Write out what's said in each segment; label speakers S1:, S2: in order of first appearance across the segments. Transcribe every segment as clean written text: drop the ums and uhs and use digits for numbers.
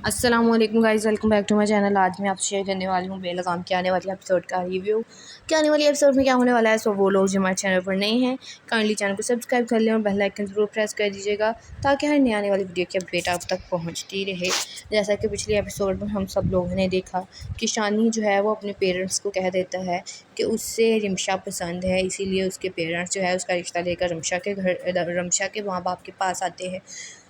S1: अस्सलामुअलैकुम guys, welcome back to my channel. आज मैं आपसे शेयर करने वाली हूँ बेलगाम के आने वाली एपिसोड का रिव्यू। क्या आने वाली एपिसोड में क्या होने वाला है, सो वो लोग जो हमारे चैनल पर नए हैं काइंडली चैनल को सब्सक्राइब कर लें और बेल आइकन ज़रूर प्रेस कर दीजिएगा ताकि हर नई आने वाली वीडियो की अपडेट आप तक पहुँचती रहे। जैसा कि पिछले एपिसोड में हम सब लोगों ने देखा कि शानी जो है वो अपने पेरेंट्स को कह देता है कि उससे रिमशा पसंद है, इसीलिए उसके पेरेंट्स जो है उसका रिश्ता लेकर रमशा के माँ बाप के पास आते हैं।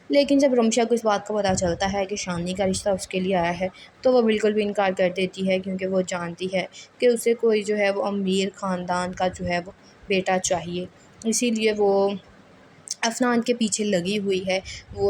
S1: लेकिन जब रमशा को इस बात का पता चलता है कि शानी का रिश्ता उसके लिए आया है तो वो बिल्कुल भी इनकार कर देती है, क्योंकि वो जानती है कि उसे कोई जो है वो अमीर ख़ानदान का जो है वो बेटा चाहिए। इसीलिए वो अफनान के पीछे लगी हुई है। वो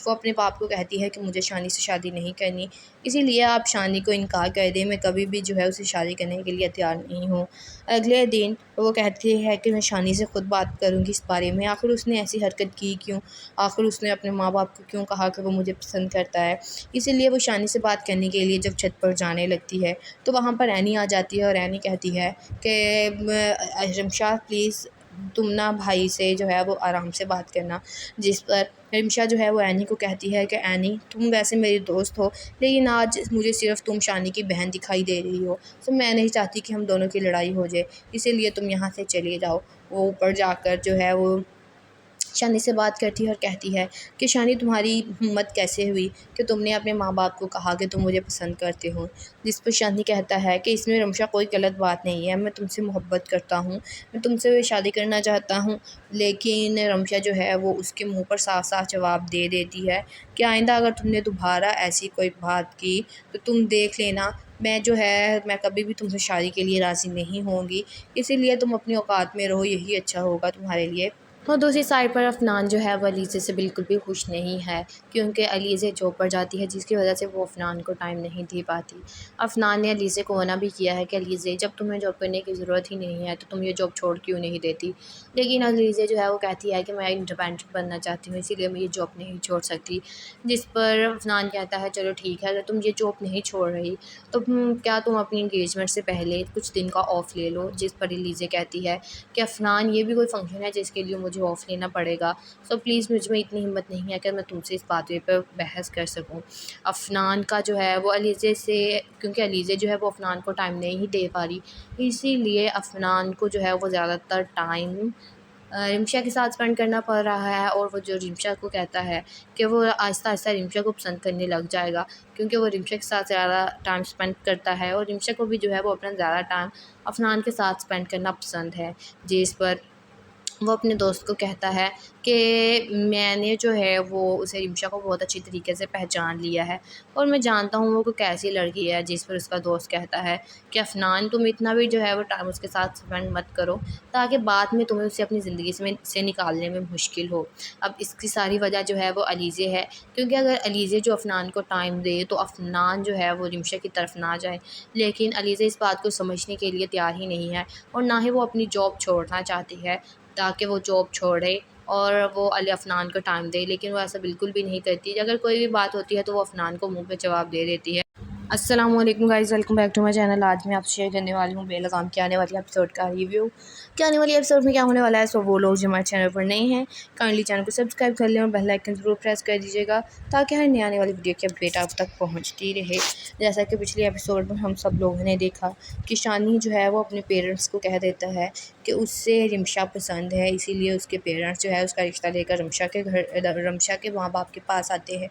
S1: अपने बाप को कहती है कि मुझे शानी से शादी नहीं करनी, इसीलिए आप शानी को इनकार कर दें, मैं कभी भी जो है उसे शादी करने के लिए तैयार नहीं हूँ। अगले दिन वो कहती है कि मैं शानी से ख़ुद बात करूँगी इस बारे में, आखिर उसने ऐसी हरकत की क्यों, आखिर उसने अपने माँ बाप को क्यों कहा कि वो मुझे पसंद करता है। इसीलिए वो शानी से बात करने के लिए जब छत पर जाने लगती है तो वहाँ पर एनी आ जाती है और एनी कहती है कि रमशा प्लीज़ तुम ना भाई से जो है वो आराम से बात करना। जिस पर रिमशा जो है वो एनी को कहती है कि एनी, तुम वैसे मेरी दोस्त हो लेकिन आज मुझे सिर्फ तुम शानी की बहन दिखाई दे रही हो, तो मैं नहीं चाहती कि हम दोनों की लड़ाई हो जाए, इसीलिए तुम यहाँ से चले जाओ। वो ऊपर जाकर जो है वो शानी से बात करती है और कहती है कि शानी, तुम्हारी हिम्मत कैसे हुई कि तुमने अपने माँ बाप को कहा कि तुम मुझे पसंद करते हो। जिस पर शानी कहता है कि इसमें रमशा कोई गलत बात नहीं है, मैं तुमसे मोहब्बत करता हूँ, मैं तुमसे शादी करना चाहता हूँ। लेकिन रमशा जो है वो उसके मुंह पर साफ साफ जवाब दे देती है कि आइंदा अगर तुमने दोबारा ऐसी कोई बात की तो तुम देख लेना, मैं कभी भी तुमसे शादी के लिए राज़ी नहीं होंगी, इसीलिए तुम अपनी औकात में रहो, यही अच्छा होगा तुम्हारे लिए। और दूसरी साइड पर अफनान जो है वो अलीज़े से बिल्कुल भी खुश नहीं है, क्योंकि अलीज़े जॉब पर जाती है जिसकी वजह से वो अफनान को टाइम नहीं दे पाती। अफनान ने अलीज़े को मना भी किया है कि अलीज़े, जब तुम्हें जॉब करने की ज़रूरत ही नहीं है तो तुम ये जॉब छोड़ क्यों नहीं देती। लेकिन अलीज़े जो है वो कहती है कि मैं इंडिपेंडेंट बनना चाहती हूँ, इसीलिए मैं ये जॉब नहीं छोड़ सकती। जिस पर अफनान कहता है चलो ठीक है, अगर तुम ये जॉब नहीं छोड़ रही तो क्या तुम अपनी इंगेजमेंट से पहले कुछ दिन का ऑफ़ ले लो। जिस पर अलीज़े कहती है कि अफ़नान, ये भी कोई फ़ंक्शन है जिसके लिए मुझे ऑफ़ लेना पड़ेगा, सो प्लीज़ मुझ में इतनी हिम्मत नहीं है कि मैं तुमसे इस बात पे बहस कर सकूँ। अफ़नान का जो है वो अलीज़े से, क्योंकि अलीज़े जो है वो अफ़नान को टाइम नहीं दे पा रही, इसीलिए अफ़नान को जो है वो ज़्यादातर टाइम रिमशा के साथ स्पेंड करना पड़ रहा है। और वो जो रिमशा को कहता है कि वो आहिस्ता-आहिस्ता रिमशा को पसंद करने लग जाएगा, क्योंकि वो रिमशा के साथ ज़्यादा टाइम स्पेंड करता है और रिमशा को भी जो है वो अपना ज़्यादा टाइम अफ़नान के साथ स्पेंड करना पसंद है। जिस पर वो अपने दोस्त को कहता है कि मैंने जो है वो उसे रिमशा को बहुत अच्छी तरीके से पहचान लिया है और मैं जानता हूँ वो कोई कैसी लड़की है। जिस पर उसका दोस्त कहता है कि अफ़नान, तुम इतना भी जो है वो टाइम उसके साथ स्पेंड मत करो ताकि बाद में तुम्हें उसे अपनी ज़िंदगी से निकालने में मुश्किल हो। अब इसकी सारी वजह जो है वो अलीज़े है, क्योंकि अगर अलीज़े जो अफ़नान को टाइम दे तो अफ़नान जो है वो रिमशा की तरफ ना जाए। लेकिन अलीज़े इस बात को समझने के लिए तैयार ही नहीं है और ना ही वो अपनी जॉब छोड़ना चाहती है ताकि वो जॉब छोड़े और वो अफ़नान को टाइम दे, लेकिन वो ऐसा बिल्कुल भी नहीं करती। अगर कोई भी बात होती है तो वो अफ़नान को मुँह पे जवाब दे देती है। अस्सलामुअलैकुम guys, welcome back to my channel. आज मैं आपसे शेयर करने वाली हूँ बेलगाम के आने वाली एपिसोड का रिव्यू। क्या आने वाली एपिसोड में क्या होने वाला है, सो वो लोग जो हमारे चैनल पर नए हैं काइंडली चैनल को सब्सक्राइब कर लें और बेल आइकन ज़रूर प्रेस कर दीजिएगा ताकि हर नई आने वाली वीडियो की अपडेट आप तक पहुँचती रहे। जैसा कि पिछले एपिसोड में हम सब लोगों ने देखा कि शानी जो है वो अपने पेरेंट्स को कह देता है कि उससे रिमशा पसंद है, इसीलिए उसके पेरेंट्स जो है उसका रिश्ता लेकर रमशा के माँ बाप के पास आते हैं।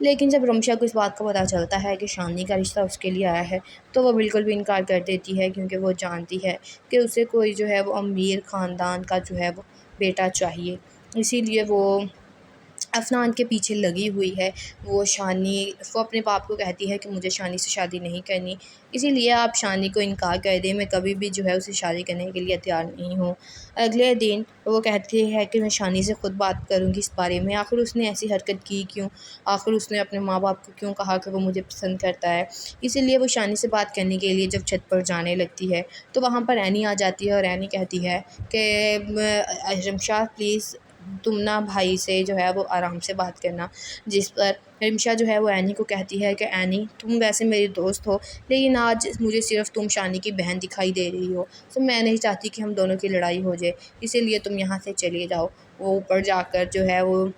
S1: लेकिन जब रमशा को इस बात का पता चलता है कि शानी का रिश्ता उसके लिए आया है तो वो बिल्कुल भी इनकार कर देती है, क्योंकि वो जानती है कि उसे कोई जो है वो अमीर ख़ानदान का जो है वो बेटा चाहिए। इसीलिए वो अफनान के पीछे लगी हुई है। वो अपने बाप को कहती है कि मुझे शानी से शादी नहीं करनी, इसीलिए आप शानी को इनकार कर दें, मैं कभी भी जो है उसे शादी करने के लिए तैयार नहीं हूँ। अगले दिन वो कहती है कि मैं शानी से ख़ुद बात करूँगी इस बारे में, आखिर उसने ऐसी हरकत की क्यों, आखिर उसने अपने माँ बाप को क्यों कहा कि वो मुझे पसंद करता है। इसीलिए वो शानी से बात करने के लिए जब छत पर जाने लगती है तो वहाँ पर एनी आ जाती है और एनी कहती है कि रमशा प्लीज़ तुम ना भाई से जो है वो आराम से बात करना। जिस पर रिमशा जो है वो एनी को कहती है कि एनी, तुम वैसे मेरी दोस्त हो लेकिन आज मुझे सिर्फ तुम शानी की बहन दिखाई दे रही हो, तो मैं नहीं चाहती कि हम दोनों की लड़ाई हो जाए, इसीलिए तुम यहाँ से चले जाओ। वो ऊपर जाकर जो है वो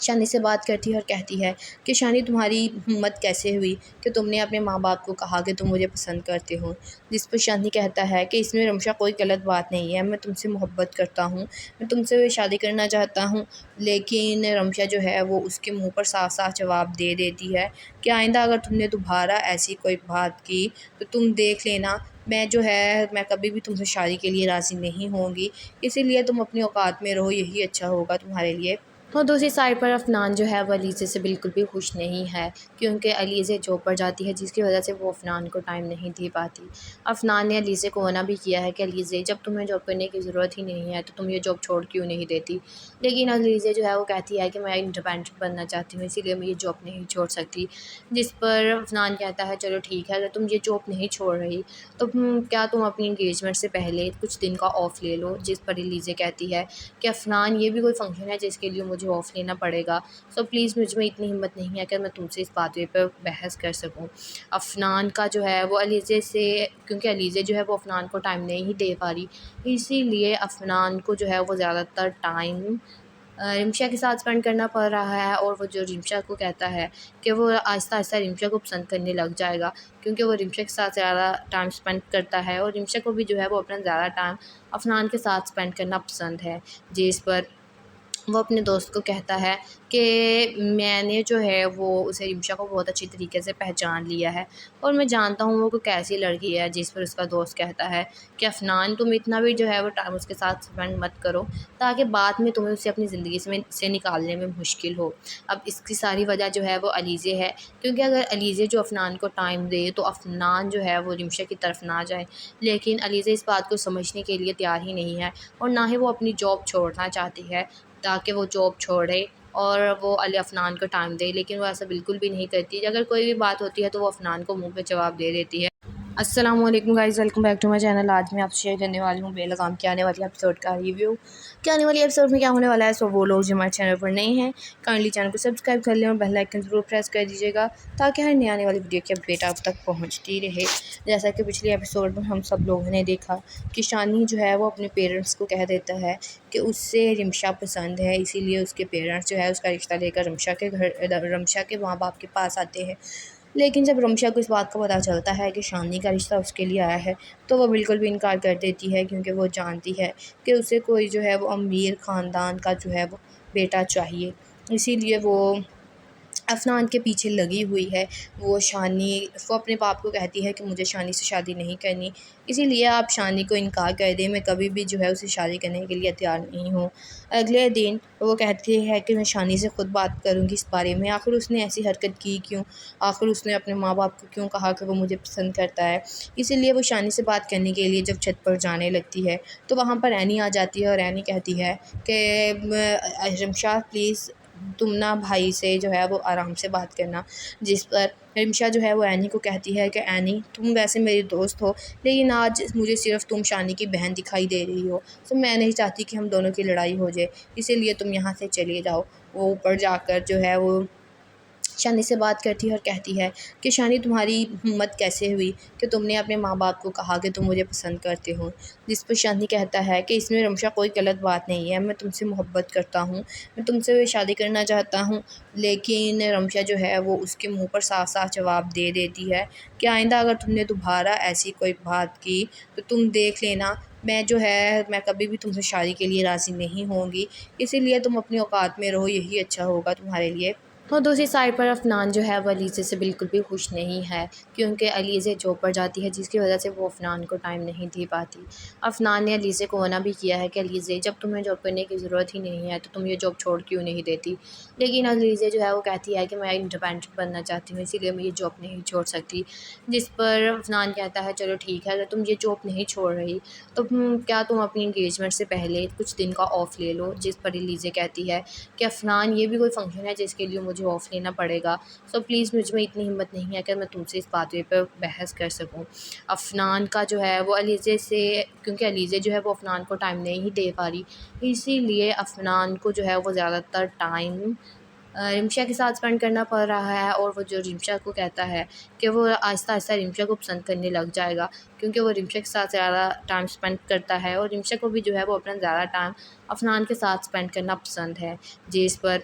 S1: शानी से बात करती है और कहती है कि शानी तुम्हारी हिम्मत कैसे हुई कि तुमने अपने माँ बाप को कहा कि तुम मुझे पसंद करते हो। जिस पर शानी कहता है कि इसमें रमशा कोई गलत बात नहीं है, मैं तुमसे मोहब्बत करता हूँ, मैं तुमसे शादी करना चाहता हूँ। लेकिन रमशा जो है वो उसके मुंह पर साफ साफ जवाब दे देती है कि आइंदा अगर तुमने दोबारा ऐसी कोई बात की तो तुम देख लेना, मैं कभी भी तुमसे शादी के लिए राज़ी नहीं होंगी। इसीलिए तुम अपनी औकात में रहो, यही अच्छा होगा तुम्हारे लिए। और दूसरी साइड पर अफनान जो है वो अलीज़े से बिल्कुल भी खुश नहीं है, क्योंकि अलीज़े जॉब पर जाती है जिसकी वजह से वो अफनान को टाइम नहीं दे पाती। अफनान ने अलीज़े को मना भी किया है कि अलीज़े जब तुम्हें जॉब करने की ज़रूरत ही नहीं है तो तुम ये जॉब छोड़ क्यों नहीं देती। लेकिन अलीज़े जो है वो कहती है कि मैं इंडिपेंडेंट बनना चाहती हूँ, इसीलिए मैं ये जॉब नहीं छोड़ सकती। जिस पर अफनान कहता है चलो ठीक है, अगर तुम ये जॉब नहीं छोड़ रही तो क्या तुम अपनी इंगेजमेंट से पहले कुछ दिन का ऑफ़ ले लो। जिस पर अलीज़े कहती है कि अफनान ये भी कोई फ़ंक्शन है जिसके लिए मुझे ऑफ़ लेना पड़ेगा, सो प्लीज़ मुझ में इतनी हिम्मत नहीं है कि मैं तुमसे इस बात पे बहस कर सकूं। अफनान का जो है वो अलीज़े से, क्योंकि अलीज़े जो है वो अफनान को टाइम नहीं दे पा रही, इसीलिए अफनान को जो है वो ज़्यादातर टाइम रिम्शा के साथ स्पेंड करना पड़ रहा है। और वो जो रिम्शा को कहता है कि वो आहिस्ता आहिस्ता रिम्शा को पसंद करने लग जाएगा, क्योंकि वो रिम्शा के साथ ज़्यादा टाइम स्पेंड करता है और रिम्शा को भी जो है वो अपना ज़्यादा टाइम अफनान के साथ स्पेंड करना पसंद है। जिस पर वो अपने दोस्त को कहता है कि मैंने जो है वो उसे रिम्शा को बहुत अच्छी तरीके से पहचान लिया है और मैं जानता हूँ वो कोई कैसी लड़की है। जिस पर उसका दोस्त कहता है कि अफनान तुम इतना भी जो है वो टाइम उसके साथ स्पेंड मत करो, ताकि बाद में तुम्हें उसे अपनी ज़िंदगी से निकालने में मुश्किल हो। अब इसकी सारी वजह जो है वो अलीज़े है, क्योंकि अगर अलीज़े जो अफनान को टाइम दे तो अफनान जो है वो रिम्शा की तरफ ना जाए। लेकिन अलीज़े इस बात को समझने के लिए तैयार ही नहीं है और ना ही वो अपनी जॉब छोड़ना चाहती है ताकि वो जॉब छोड़े और वो अफनान को टाइम दे। लेकिन वो ऐसा बिल्कुल भी नहीं करती। अगर कोई भी बात होती है तो वो अफनान को मुंह पे जवाब दे देती है। अस्सलामुअलैकुम guys, welcome back to my channel. आज मैं आपसे शेयर करने वाली हूँ बेलगाम के आने वाली एपिसोड का रिव्यू। क्या आने वाली एपिसोड में क्या होने वाला है, सो वो लोग जो हमारे चैनल पर नए हैं काइंडली चैनल को सब्सक्राइब कर लें और बेल आइकन ज़रूर प्रेस कर दीजिएगा, ताकि हर नई आने वाली वीडियो की अपडेट आप तक पहुँचती रहे। जैसा कि पिछले एपिसोड में हम सब लोगों ने देखा कि शानी जो है वो अपने पेरेंट्स को कह देता है कि उससे रिम्शा पसंद है, इसीलिए उसके पेरेंट्स जो है उसका रिश्ता लेकर रमशा के माँ बाप के पास आते हैं। लेकिन जब रमशा को इस बात का पता चलता है कि शानी का रिश्ता उसके लिए आया है तो वो बिल्कुल भी इनकार कर देती है, क्योंकि वो जानती है कि उसे कोई जो है वो अमीर ख़ानदान का जो है वो बेटा चाहिए। इसीलिए वो अफनान के पीछे लगी हुई है। वो अपने बाप को कहती है कि मुझे शानी से शादी नहीं करनी, इसीलिए आप शानी को इनकार कर दें, मैं कभी भी जो है उसे शादी करने के लिए तैयार नहीं हूँ। अगले दिन वो कहती है कि मैं शानी से ख़ुद बात करूँगी इस बारे में, आखिर उसने ऐसी हरकत की क्यों, आखिर उसने अपने माँ बाप को क्यों कहा कि वो मुझे पसंद करता है। इसीलिए वो शानी से बात करने के लिए जब छत पर जाने लगती है तो वहाँ पर एनी आ जाती है और एनी कहती है कि रमशा प्लीज़ तुम ना भाई से जो है वो आराम से बात करना। जिस पर रिम्शा जो है वो एनी को कहती है कि एनी तुम वैसे मेरी दोस्त हो, लेकिन आज मुझे सिर्फ तुम शानी की बहन दिखाई दे रही हो, तो मैं नहीं चाहती कि हम दोनों की लड़ाई हो जाए, इसीलिए तुम यहाँ से चले जाओ। वो ऊपर जाकर जो है वो शानी से बात करती है और कहती है कि शानी तुम्हारी हिम्मत कैसे हुई कि तुमने अपने माँ बाप को कहा कि तुम मुझे पसंद करते हो। जिस पर शानी कहता है कि इसमें रमशा कोई गलत बात नहीं है, मैं तुमसे मोहब्बत करता हूँ, मैं तुमसे शादी करना चाहता हूँ। लेकिन रमशा जो है वो उसके मुंह पर साफ साफ जवाब दे देती है कि आइंदा अगर तुमने दोबारा ऐसी कोई बात की तो तुम देख लेना, मैं कभी भी तुमसे शादी के लिए राज़ी नहीं होंगी। इसीलिए तुम अपनी औकात में रहो, यही अच्छा होगा तुम्हारे लिए। और दूसरी साइड पर अफनान जो है वो अलीज़े से बिल्कुल भी खुश नहीं है, क्योंकि अलीज़े जॉब पर जाती है जिसकी वजह से वो अफनान को टाइम नहीं दे पाती। अफनान ने अलीज़े को मना भी किया है कि अलीज़े जब तुम्हें जॉब करने की ज़रूरत ही नहीं है तो तुम ये जॉब छोड़ क्यों नहीं देती। लेकिन अलीज़े जो है वो कहती है कि मैं इंडिपेंडेंट बनना चाहती हूँ, इसीलिए मैं ये जॉब नहीं छोड़ सकती। जिस पर अफनान कहता है चलो ठीक है, अगर तुम ये जॉब नहीं छोड़ रही तो क्या तुम अपनी इंगेजमेंट से पहले कुछ दिन का ऑफ़ ले लो। जिस पर अलीज़े कहती है कि अफनान ये भी कोई फ़ंक्शन है जिसके लिए मुझे ऑफ़ लेना पड़ेगा, सो प्लीज़ मुझ में इतनी हिम्मत नहीं है कि मैं तुमसे इस बात पे बहस कर सकूं। अफनान का जो है वो अलीज़े से, क्योंकि अलीज़े जो है वो अफनान को टाइम नहीं दे पा रही, इसीलिए अफनान को जो है वो ज़्यादातर टाइम रिम्शा के साथ स्पेंड करना पड़ रहा है। और वो जो रिम्शा को कहता है कि वो आहिस्ता आहिस्ता रिम्शा को पसंद करने लग जाएगा, क्योंकि वो रिम्शा के साथ ज़्यादा टाइम स्पेंड करता है और रिम्शा को भी जो है वो अपना ज़्यादा टाइम अफनान के साथ स्पेंड करना पसंद है। जिस पर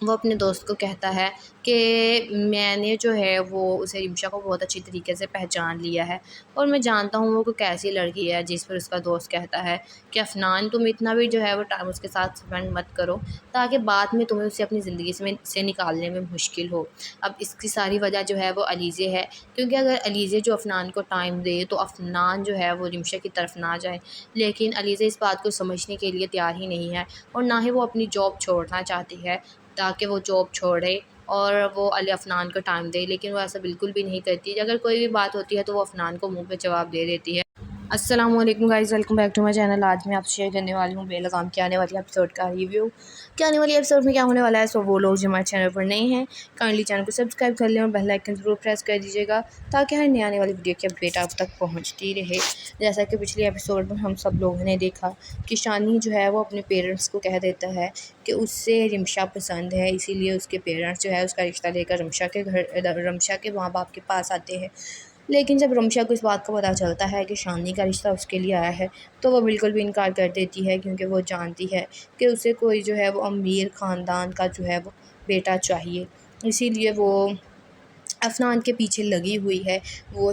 S1: वो अपने दोस्त को कहता है कि मैंने जो है वो उसे रिमशा को बहुत अच्छी तरीके से पहचान लिया है और मैं जानता हूँ वो कोई कैसी लड़की है। जिस पर उसका दोस्त कहता है कि अफ़नान, तुम इतना भी जो है वो टाइम उसके साथ स्पेंड मत करो ताकि बाद में तुम्हें उसे अपनी ज़िंदगी से निकालने में मुश्किल हो। अब इसकी सारी वजह जो है वो अलीज़े है, क्योंकि अगर अलीज़े जो अफ़नान को टाइम दे तो अफ़नान जो है वो रिमशा की तरफ ना जाए, लेकिन अलीज़े इस बात को समझने के लिए तैयार ही नहीं है और ना ही वो अपनी जॉब छोड़ना चाहती है ताकि वो जॉब छोड़े और वो अफ़नान को टाइम दे, लेकिन वो ऐसा बिल्कुल भी नहीं करती। अगर कोई भी बात होती है तो वो अफ़नान को मुँह पे जवाब दे देती है। अस्सलामुअलैकुम guys, welcome back to my channel. आज मैं आपसे शेयर करने वाली हूँ बेलगाम के आने वाली एपिसोड का रिव्यू। क्या आने वाली एपिसोड में क्या होने वाला है, सो वो लोग जो हमारे चैनल पर नए हैं काइंडली चैनल को सब्सक्राइब कर लें और बेल आइकन ज़रूर प्रेस कर दीजिएगा ताकि हर नई आने वाली वीडियो की अपडेट आप तक पहुँचती रहे। जैसा कि पिछले एपिसोड में हम सब लोगों ने देखा कि शानी जो है वो अपने पेरेंट्स को कह देता है कि उससे रिमशा पसंद है, इसीलिए उसके पेरेंट्स जो है उसका रिश्ता लेकर रमशा के माँ बाप के पास आते हैं। लेकिन जब रमशा को इस बात का पता चलता है कि शानी का रिश्ता उसके लिए आया है तो वो बिल्कुल भी इनकार कर देती है, क्योंकि वो जानती है कि उसे कोई जो है वो अमीर ख़ानदान का जो है वो बेटा चाहिए। इसीलिए वो अफ़नान के पीछे लगी हुई है। वो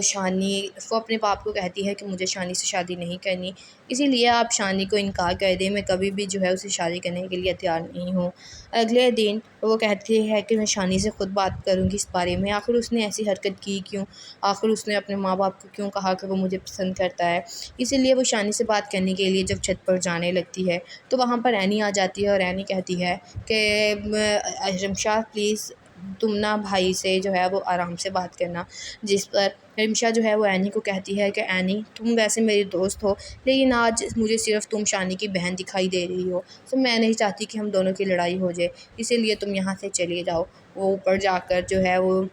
S1: अपने बाप को कहती है कि मुझे शानी से शादी नहीं करनी, इसीलिए आप शानी को इनकार कर दें, मैं कभी भी जो है उसे शादी करने के लिए तैयार नहीं हूँ। अगले दिन वो कहती है कि मैं शानी से ख़ुद बात करूँगी इस बारे में, आखिर उसने ऐसी हरकत की क्यों, आखिर उसने अपने माँ बाप को क्यों कहा कि वो मुझे पसंद करता है। इसीलिए वो शानी से बात करने के लिए जब छत पर जाने लगती है तो वहाँ पर एनी आ जाती है और एनी कहती है कि रमशा प्लीज़ तुम ना भाई से जो है वो आराम से बात करना। जिस पर रिमशा जो है वो एनी को कहती है कि एनी, तुम वैसे मेरी दोस्त हो लेकिन आज मुझे सिर्फ़ तुम शानी की बहन दिखाई दे रही हो, तो मैं नहीं चाहती कि हम दोनों की लड़ाई हो जाए, इसीलिए तुम यहाँ से चले जाओ। वो ऊपर जाकर जो है वो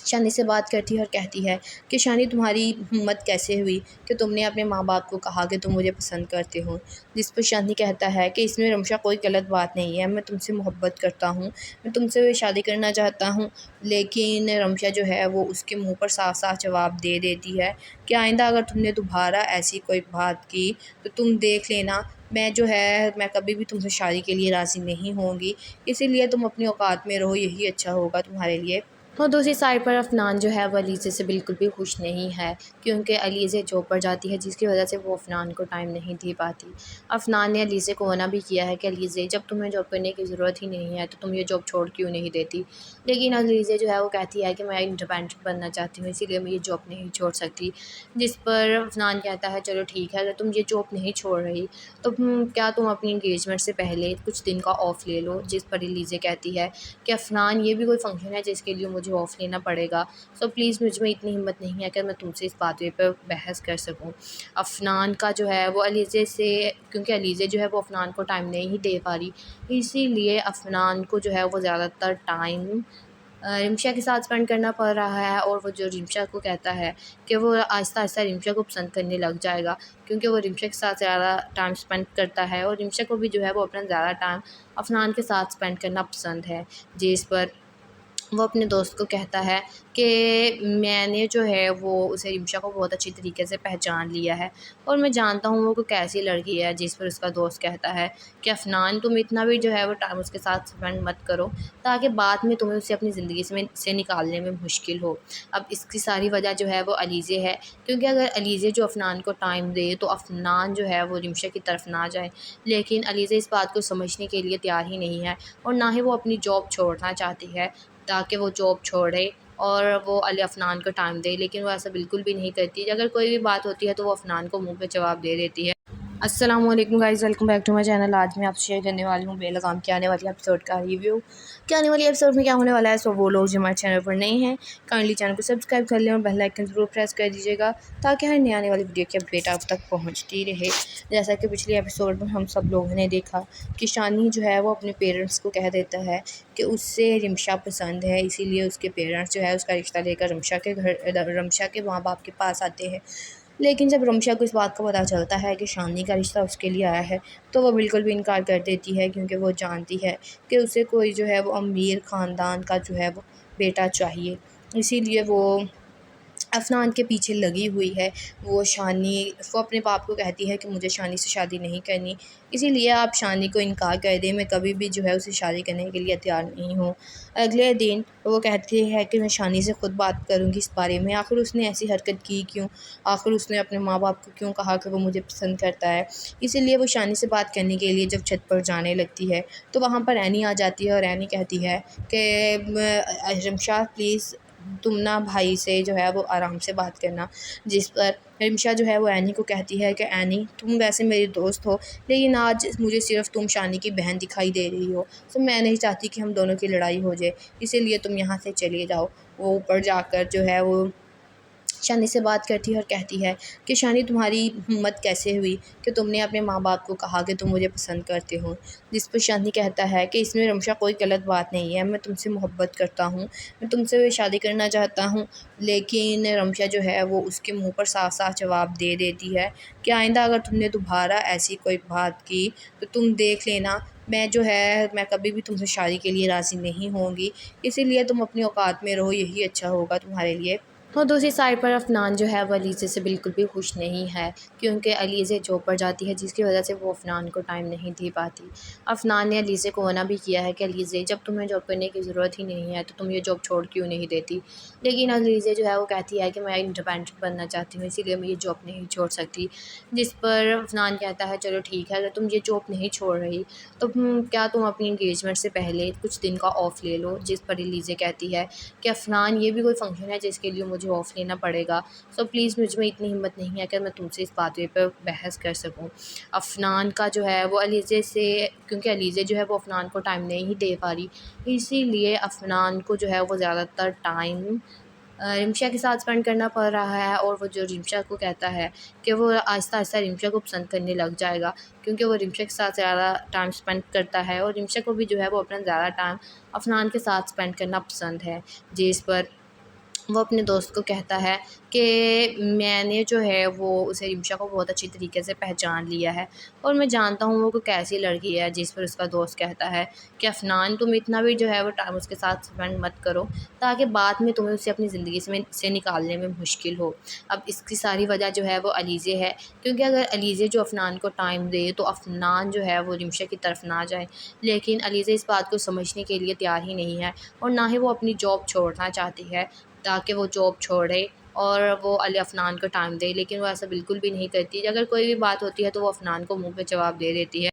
S1: शानी से बात करती है और कहती है कि शानी, तुम्हारी हिम्मत कैसे हुई कि तुमने अपने माँ बाप को कहा कि तुम मुझे पसंद करते हो। जिस पर शानी कहता है कि इसमें रमशा कोई गलत बात नहीं है, मैं तुमसे मोहब्बत करता हूँ, मैं तुमसे शादी करना चाहता हूँ। लेकिन रमशा जो है वो उसके मुंह पर साफ साफ जवाब दे देती है कि आइंदा अगर तुमने दोबारा ऐसी कोई बात की तो तुम देख लेना, मैं कभी भी तुमसे शादी के लिए राज़ी नहीं होंगी, इसीलिए तुम अपनी औकात में रहो, यही अच्छा होगा तुम्हारे लिए। और दूसरी साइड पर अफ़नान जो है वो अलीज़े से बिल्कुल भी खुश नहीं है, क्योंकि अलीज़े जॉब पर जाती है जिसकी वजह से वो अफ़नान को टाइम नहीं दे पाती। अफ़नान ने अलीज़े को मना भी किया है कि अलीज़े, जब तुम्हें जॉब करने की ज़रूरत ही नहीं है तो तुम ये जॉब छोड़ क्यों नहीं देती, लेकिन अलीज़े जो है वो कहती है कि मैं इंडिपेंडेंट बनना चाहती हूँ, इसीलिए मैं ये जॉब नहीं छोड़ सकती। जिस पर अफ़नान कहता है चलो ठीक है, अगर तुम ये जॉब नहीं छोड़ रही तो क्या तुम अपनी इंगेजमेंट से पहले कुछ दिन का ऑफ़ ले लो। जिस पर अलीज़े कहती है कि अफ़नान, ये भी कोई फ़ंक्शन है जिसके लिए मुझे ऑफ़ लेना पड़ेगा, सो प्लीज़ मुझ में इतनी हिम्मत नहीं है कि मैं तुमसे इस बात पे बहस कर सकूं। अफ़नान का जो है वो अलीज़े से, क्योंकि अलीज़े जो है वो अफ़नान को टाइम नहीं दे पा रही, इसीलिए अफ़नान को जो है वो ज़्यादातर टाइम रिमशा के साथ स्पेंड करना पड़ रहा है। और वो जो रिमशा को कहता है कि वो आहिस्ता आहिस्ता रिमशा को पसंद करने लग जाएगा, क्योंकि वो रिमशा के साथ ज़्यादा टाइम स्पेंड करता है और रिमशा को भी जो है वो अपना ज़्यादा टाइम अफ़नान के साथ स्पेंड करना पसंद है। जिस पर वो अपने दोस्त को कहता है कि मैंने जो है वो उसे रिमशा को बहुत अच्छी तरीके से पहचान लिया है और मैं जानता हूँ वो कोई कैसी लड़की है। जिस पर उसका दोस्त कहता है कि अफ़नान, तुम इतना भी जो है वो टाइम उसके साथ स्पेंड मत करो ताकि बाद में तुम्हें उसे अपनी ज़िंदगी से निकालने में मुश्किल हो। अब इसकी सारी वजह जो है वो अलीज़े है, क्योंकि अगर अलीज़े जो अफ़नान को टाइम दे तो अफ़नान जो है वो रिमशा की तरफ ना जाए, लेकिन अलीज़े इस बात को समझने के लिए तैयार ही नहीं है और ना ही वो अपनी जॉब छोड़ना चाहती है ताकि वो जॉब छोड़े और वो अफ़नान को टाइम दे, लेकिन वो ऐसा बिल्कुल भी नहीं करती। अगर कोई भी बात होती है तो वो अफ़नान को मुँह पे जवाब दे देती है। अस्सलामुअलैकुम guys, welcome back to my channel. आज मैं आपसे शेयर करने वाली हूँ बेलगाम के आने वाली एपिसोड का रिव्यू। क्या आने वाली एपिसोड में क्या होने वाला है, सो वो लोग जो हमारे चैनल पर नए हैं काइंडली चैनल को सब्सक्राइब कर लें और बेल आइकन ज़रूर प्रेस कर दीजिएगा ताकि हर नई आने वाली वीडियो की अपडेट आप तक पहुँचती रहे। जैसा कि पिछले एपिसोड में हम सब लोगों ने देखा कि शानी जो है वो अपने पेरेंट्स को कह देता है कि उससे रिमशा पसंद है, इसीलिए उसके पेरेंट्स जो है उसका रिश्ता लेकर रमशा के माँ बाप के पास आते हैं। लेकिन जब रमशा को इस बात का पता चलता है कि शानी का रिश्ता उसके लिए आया है तो वो बिल्कुल भी इनकार कर देती है, क्योंकि वो जानती है कि उसे कोई जो है वो अमीर ख़ानदान का जो है वो बेटा चाहिए। इसीलिए वो अफनान के पीछे लगी हुई है। वो अपने बाप को कहती है कि मुझे शानी से शादी नहीं करनी, इसीलिए आप शानी को इनकार कर दें, मैं कभी भी जो है उसे शादी करने के लिए तैयार नहीं हूँ। अगले दिन वो कहती है कि मैं शानी से ख़ुद बात करूँगी इस बारे में, आखिर उसने ऐसी हरकत की क्यों, आखिर उसने अपने माँ बाप को क्यों कहा कि वो मुझे पसंद करता है। इसीलिए वो शानी से बात करने के लिए जब छत पर जाने लगती है तो वहाँ पर एनी आ जाती है और एनी कहती है कि रमशा प्लीज़ तुम ना भाई से जो है वो आराम से बात करना। जिस पर रिमशा जो है वो एनी को कहती है कि एनी तुम वैसे मेरी दोस्त हो, लेकिन आज मुझे सिर्फ तुम शानी की बहन दिखाई दे रही हो, तो मैं नहीं चाहती कि हम दोनों की लड़ाई हो जाए, इसीलिए तुम यहाँ से चले जाओ। वो ऊपर जाकर जो है वो शानी से बात करती है और कहती है कि शानी तुम्हारी हिम्मत कैसे हुई कि तुमने अपने माँ बाप को कहा कि तुम मुझे पसंद करते हो। जिस पर शानी कहता है कि इसमें रमशा कोई गलत बात नहीं है, मैं तुमसे मोहब्बत करता हूँ, मैं तुमसे शादी करना चाहता हूँ। लेकिन रमशा जो है वो उसके मुँह पर साफ साफ जवाब दे देती है कि आइंदा अगर तुमने दोबारा ऐसी कोई बात की तो तुम देख लेना, मैं कभी भी तुमसे शादी के लिए राज़ी नहीं होंगी, इसीलिए तुम अपनी औकात में रहो, यही अच्छा होगा तुम्हारे लिए। और दूसरी साइड पर अफनान जो है वो अलीज़े से बिल्कुल भी खुश नहीं है, क्योंकि अलीज़े जॉब पर जाती है जिसकी वजह से वो अफनान को टाइम नहीं दे पाती। अफनान ने अलीज़े को मना भी किया है कि अलीज़े जब तुम्हें जॉब करने की ज़रूरत ही नहीं है तो तुम ये जॉब छोड़ क्यों नहीं देती, लेकिन अलीज़े जो है वो कहती है कि मैं इंडिपेंडेंट बनना चाहती हूँ, इसीलिए मैं ये जॉब नहीं छोड़ सकती। जिस पर अफनान कहता है चलो ठीक है, अगर तुम ये जॉब नहीं छोड़ रही तो क्या तुम अपनी इंगेजमेंट से पहले कुछ दिन का ऑफ़ ले लो। जिस पर अलीज़े कहती है कि अफनान ये भी कोई फ़ंक्शन है जिसके लिए मुझे ऑफ़ लेना पड़ेगा, सो प्लीज़ मुझ में इतनी हिम्मत नहीं है कि मैं तुमसे इस बात पे बहस कर सकूं। अफनान का जो है वो अलीज़े से, क्योंकि अलीज़े जो है वो अफनान को टाइम नहीं दे पा रही, इसीलिए अफनान को जो है वो ज़्यादातर टाइम रिमशा के साथ स्पेंड करना पड़ रहा है। और वो जो रिमशा को कहता है कि वो आहिस्ता आहिस्ता रिमशा को पसंद करने लग जाएगा, क्योंकि वो रिमशा के साथ ज़्यादा टाइम स्पेंड करता है और रिमशा को भी जो है वो अपना ज़्यादा टाइम अफनान के साथ स्पेंड करना पसंद है। जिस पर वो अपने दोस्त को कहता है कि मैंने जो है वो उसे रिमशा को बहुत अच्छी तरीके से पहचान लिया है और मैं जानता हूँ वो कोई कैसी लड़की है। जिस पर उसका दोस्त कहता है कि अफनान तुम इतना भी जो है वो टाइम उसके साथ स्पेंड मत करो, ताकि बाद में तुम्हें उसे अपनी ज़िंदगी से निकालने में मुश्किल हो। अब इसकी सारी वजह जो है वो अलीज़े है, क्योंकि अगर अलीज़े जो अफनान को टाइम दे तो अफनान जो है वो रिमशा की तरफ ना जाए, लेकिन अलीज़े इस बात को समझने के लिए तैयार ही नहीं है और ना ही वो अपनी जॉब छोड़ना चाहती है ताकि वो जॉब छोड़े और वो अफनान को टाइम दे, लेकिन वो ऐसा बिल्कुल भी नहीं करती। अगर कोई भी बात होती है तो वो अफनान को मुंह पे जवाब दे देती है।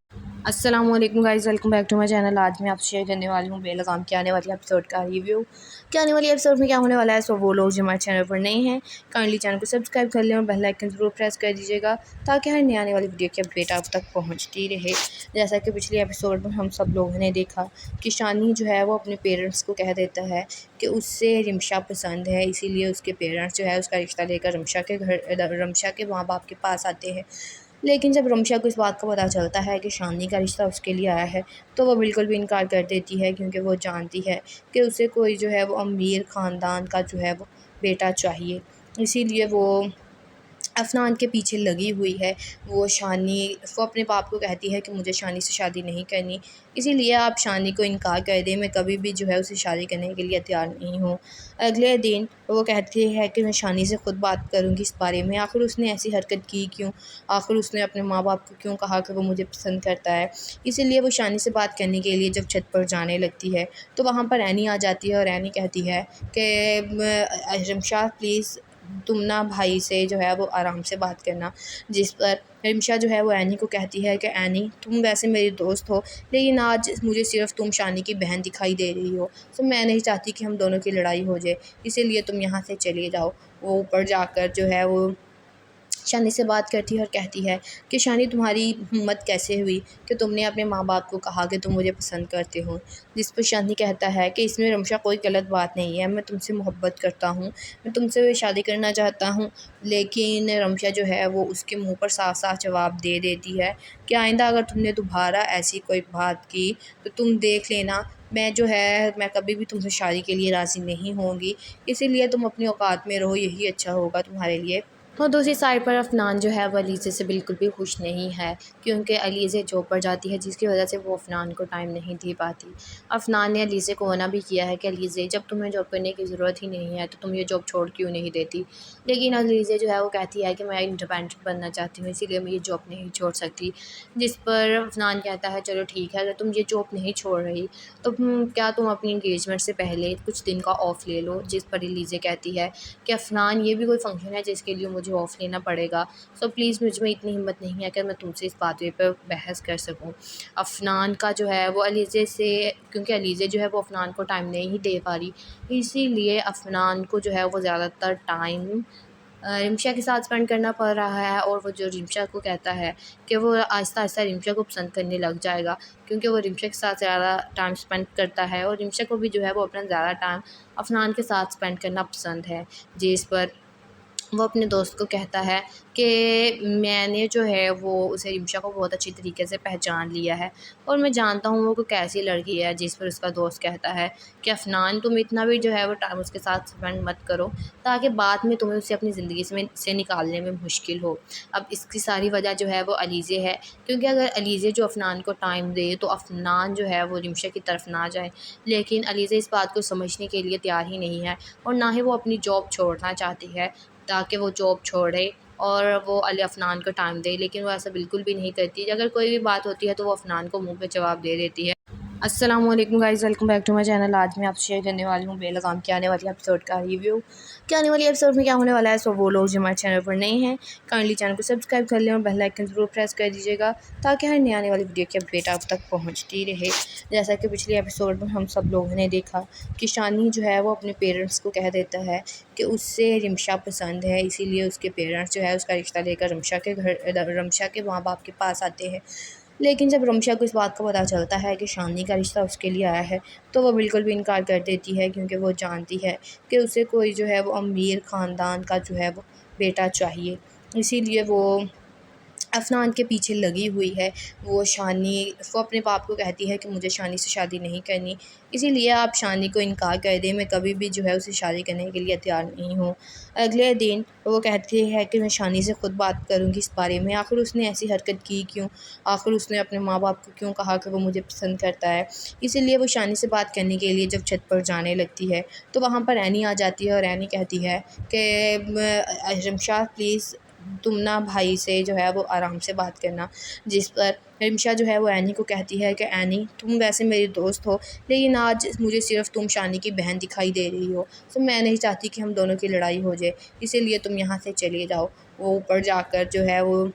S1: अस्सलामुअलैकुम guys, welcome back to my channel. आज मैं आपसे शेयर करने वाली हूँ बेलगाम के आने वाली एपिसोड का रिव्यू। क्या आने वाली एपिसोड में क्या होने वाला है, सो वो लोग जो हमारे चैनल पर नए हैं काइंडली चैनल को सब्सक्राइब कर लें और बेल आइकन ज़रूर प्रेस कर दीजिएगा, ताकि हर नई आने वाली वीडियो की अपडेट आप तक पहुँचती रहे। जैसा कि पिछले एपिसोड में हम सब लोगों ने देखा कि शानी जो है वो अपने पेरेंट्स को कह देता है कि उससे रिमशा पसंद है, इसीलिए उसके पेरेंट्स जो है उसका रिश्ता लेकर रमशा के माँ बाप के पास आते हैं। लेकिन जब रमशा को इस बात का पता चलता है कि शानी का रिश्ता उसके लिए आया है तो वो बिल्कुल भी इनकार कर देती है, क्योंकि वो जानती है कि उसे कोई जो है वो अमीर ख़ानदान का जो है वो बेटा चाहिए। इसीलिए वो अफनान के पीछे लगी हुई है। वो अपने बाप को कहती है कि मुझे शानी से शादी नहीं करनी, इसीलिए आप शानी को इनकार कर दें, मैं कभी भी जो है उसे शादी करने के लिए तैयार नहीं हूँ। अगले दिन वो कहती है कि मैं शानी से ख़ुद बात करूँगी इस बारे में, आखिर उसने ऐसी हरकत की क्यों, आखिर उसने अपने माँ बाप को क्यों कहा कि वो मुझे पसंद करता है। इसीलिए वो शानी से बात करने के लिए जब छत पर जाने लगती है तो वहाँ पर एनी आ जाती है और एनी कहती है कि रमशा प्लीज़ तुम ना भाई से जो है वो आराम से बात करना। जिस पर रिमशा जो है वो एनी को कहती है कि एनी तुम वैसे मेरी दोस्त हो, लेकिन आज मुझे सिर्फ तुम शानी की बहन दिखाई दे रही हो, तो मैं नहीं चाहती कि हम दोनों की लड़ाई हो जाए, इसीलिए तुम यहाँ से चले जाओ। वो ऊपर जाकर जो है वो शानी से बात करती है और कहती है कि शानी तुम्हारी हिम्मत कैसे हुई कि तुमने अपने माँ बाप को कहा कि तुम मुझे पसंद करते हो। जिस पर शानी कहता है कि इसमें रमशा कोई गलत बात नहीं है, मैं तुमसे मोहब्बत करता हूँ, मैं तुमसे शादी करना चाहता हूँ। लेकिन रमशा जो है वो उसके मुँह पर साफ साफ जवाब दे देती है कि आइंदा अगर तुमने दोबारा ऐसी कोई बात की तो तुम देख लेना, मैं कभी भी तुमसे शादी के लिए राज़ी नहीं होंगी, इसीलिए तुम अपनी औकात में रहो, यही अच्छा होगा तुम्हारे लिए। और दूसरी साइड पर अफनान जो है वो अलीज़े से बिल्कुल भी खुश नहीं है, क्योंकि अलीज़े जॉब पर जाती है जिसकी वजह से वो अफनान को टाइम नहीं दे पाती। अफनान ने अलीज़े को मना भी किया है कि अलीज़े, जब तुम्हें जॉब करने की ज़रूरत ही नहीं है तो तुम ये जॉब छोड़ क्यों नहीं देती। लेकिन अलीज़े जो है वो कहती है कि मैं इंडिपेंडेंट बनना चाहती हूँ, इसीलिए मैं ये जॉब नहीं छोड़ सकती। जिस पर अफनान कहता है चलो ठीक है, अगर तुम ये जॉब नहीं छोड़ रही तो क्या तुम अपनी इंगेजमेंट से पहले कुछ दिन का ऑफ़ ले लो। जिस पर अलीज़े कहती है कि अफ़नान, ये भी कोई फ़ंक्शन है जिसके लिए मुझे ऑफ़ लेना पड़ेगा, सो प्लीज़ मुझ में इतनी हिम्मत नहीं है कि मैं तुमसे इस बात पे बहस कर सकूँ। अफ़नान का जो है वो अलीज़े से, क्योंकि अलीज़े जो है वो अफ़नान को टाइम नहीं दे पा रही, इसीलिए अफ़नान को जो है वो ज़्यादातर टाइम रिम्शा के साथ स्पेंड करना पड़ रहा है। और वो जो रिम्शा को कहता है कि वो आहिस्ता-आहिस्ता रिम्शा को पसंद करने लग जाएगा, क्योंकि वो रिम्शा के साथ ज़्यादा टाइम स्पेंड करता है और रिम्शा को भी जो है वो अपना ज़्यादा टाइम अफ़नान के साथ स्पेंड करना पसंद है। जिस पर वो अपने दोस्त को कहता है कि मैंने जो है वो उसे रिम्शा को बहुत अच्छी तरीके से पहचान लिया है और मैं जानता हूँ वो कोई कैसी लड़की है। जिस पर उसका दोस्त कहता है कि अफ़नान, तुम इतना भी जो है वो टाइम उसके साथ स्पेंड मत करो, ताकि बाद में तुम्हें उसे अपनी ज़िंदगी से निकालने में मुश्किल हो। अब इसकी सारी वजह जो है वो अलीज़े है, क्योंकि अगर अलीज़े जो अफ़नान को टाइम दे तो अफ़नान जो है वो रिम्शा की तरफ ना जाए, लेकिन अलीज़े इस बात को समझने के लिए तैयार ही नहीं है और ना ही वो अपनी जॉब छोड़ना चाहती है ताकि वो जॉब छोड़े और वो अफ़नान को टाइम दे। लेकिन वो ऐसा बिल्कुल भी नहीं करती। अगर कोई भी बात होती है तो वो अफ़नान को मुँह पे जवाब दे देती है। अस्सलामुअलैकुम guys, welcome back to my channel. आज मैं आपसे शेयर करने वाली हूँ बेलगाम के आने वाली एपिसोड का रिव्यू। कि आने वाली एपिसोड में क्या होने वाला है, सो वो लोग जो हमारे चैनल पर नए हैं काइंडली चैनल को सब्सक्राइब कर लें और बेल आइकन ज़रूर प्रेस कर दीजिएगा, ताकि हर नई आने वाली वीडियो की अपडेट आप तक पहुँचती रहे। जैसा कि पिछले एपिसोड में हम सब लोगों ने देखा कि शानी जो है वो अपने पेरेंट्स को कह देता है कि उससे रिम्शा पसंद है, इसीलिए उसके पेरेंट्स जो है उसका रिश्ता लेकर रिम्शा के माँ बाप के पास आते हैं। लेकिन जब रमशा को इस बात का पता चलता है कि शानी का रिश्ता उसके लिए आया है, तो वो बिल्कुल भी इनकार कर देती है, क्योंकि वो जानती है कि उसे कोई जो है वो अमीर ख़ानदान का जो है वो बेटा चाहिए। इसीलिए वो अफ़नान के पीछे लगी हुई है। वो अपने बाप को कहती है कि मुझे शानी से शादी नहीं करनी, इसीलिए आप शानी को इनकार कर दें, मैं कभी भी जो है उसे शादी करने के लिए तैयार नहीं हूँ। अगले दिन वो कहती है कि मैं शानी से ख़ुद बात करूँगी इस बारे में, आखिर उसने ऐसी हरकत की क्यों? आखिर उसने अपने माँ बाप को क्यों कहा कि वो मुझे पसंद करता है? इसीलिए वो शानी से बात करने के लिए जब छत पर जाने लगती है, तो वहाँ पर एनी आ जाती है और एनी कहती है कि रिम्शा प्लीज़ तुम ना भाई से जो है वो आराम से बात करना। जिस पर रिम्शा जो है वो एनी को कहती है कि एनी, तुम वैसे मेरी दोस्त हो, लेकिन आज मुझे सिर्फ़ तुम शानी की बहन दिखाई दे रही हो, तो मैं नहीं चाहती कि हम दोनों की लड़ाई हो जाए, इसीलिए तुम यहाँ से चले जाओ। वो ऊपर जाकर जो है वो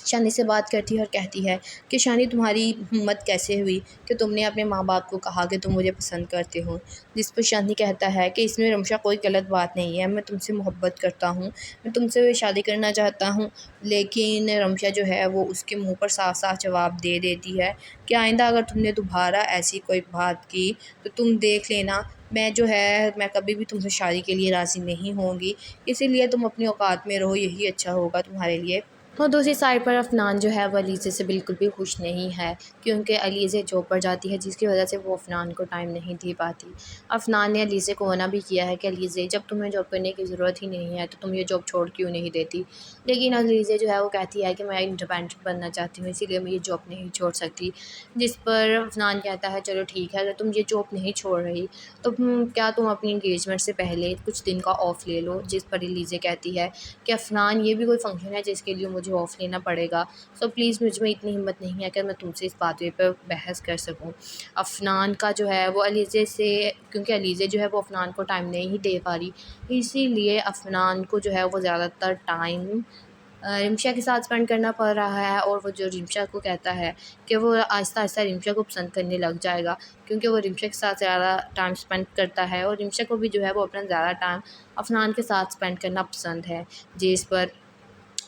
S1: शानी से बात करती है और कहती है कि शानी, तुम्हारी हिम्मत कैसे हुई कि तुमने अपने माँ बाप को कहा कि तुम मुझे पसंद करते हो। जिस पर शानी कहता है कि इसमें रमशा कोई गलत बात नहीं है, मैं तुमसे मोहब्बत करता हूँ, मैं तुमसे शादी करना चाहता हूँ। लेकिन रमशा जो है वो उसके मुंह पर साफ साफ जवाब दे देती है कि आइंदा अगर तुमने दोबारा ऐसी कोई बात की तो तुम देख लेना, मैं कभी भी तुमसे शादी के लिए राज़ी नहीं होंगी, इसीलिए तुम अपनी औकात में रहो, यही अच्छा होगा तुम्हारे लिए। और दूसरी साइड पर अफ़नान जो है वो अलीज़े से बिल्कुल भी खुश नहीं है, क्योंकि अलीज़े जॉब पर जाती है जिसकी वजह से वो अफ़नान को टाइम नहीं दे पाती। अफ़नान ने अलीज़े को मना भी किया है कि अलीज़े, जब तुम्हें जॉब करने की ज़रूरत ही नहीं है तो तुम ये जॉब छोड़ क्यों नहीं देती। लेकिन अलीज़े जो है वो कहती है कि मैं इंडिपेंडेंट बनना चाहती हूँ, इसीलिए मैं ये जॉब नहीं छोड़ सकती। जिस पर अफ़नान कहता है चलो ठीक है, अगर तुम ये जॉब नहीं छोड़ रही तो क्या तुम अपनी इंगेजमेंट से पहले कुछ दिन का ऑफ़ ले लो। जिस पर अलीज़े कहती है कि अफ़नान, ये भी कोई फ़ंक्शन है जिसके लिए मुझे ऑफ़ लेना पड़ेगा, सो प्लीज़ मुझ में इतनी हिम्मत नहीं है कि मैं तुमसे इस बात पे बहस कर सकूँ। अफ़नान का जो है वो अलीज़े से, क्योंकि अलीज़े जो है वो अफ़नान को टाइम नहीं दे पा रही, इसीलिए अफ़नान को जो है वो ज़्यादातर टाइम रिम्शा के साथ स्पेंड करना पड़ रहा है। और वो जो रिम्शा को कहता है कि वो आहिस्ता-आहिस्ता रिम्शा को पसंद करने लग जाएगा, क्योंकि वो रिम्शा के साथ ज़्यादा टाइम स्पेंड करता है और रिम्शा को भी जो है वो अपना ज़्यादा टाइम अफ़नान के साथ स्पेंड करना पसंद है। जिस पर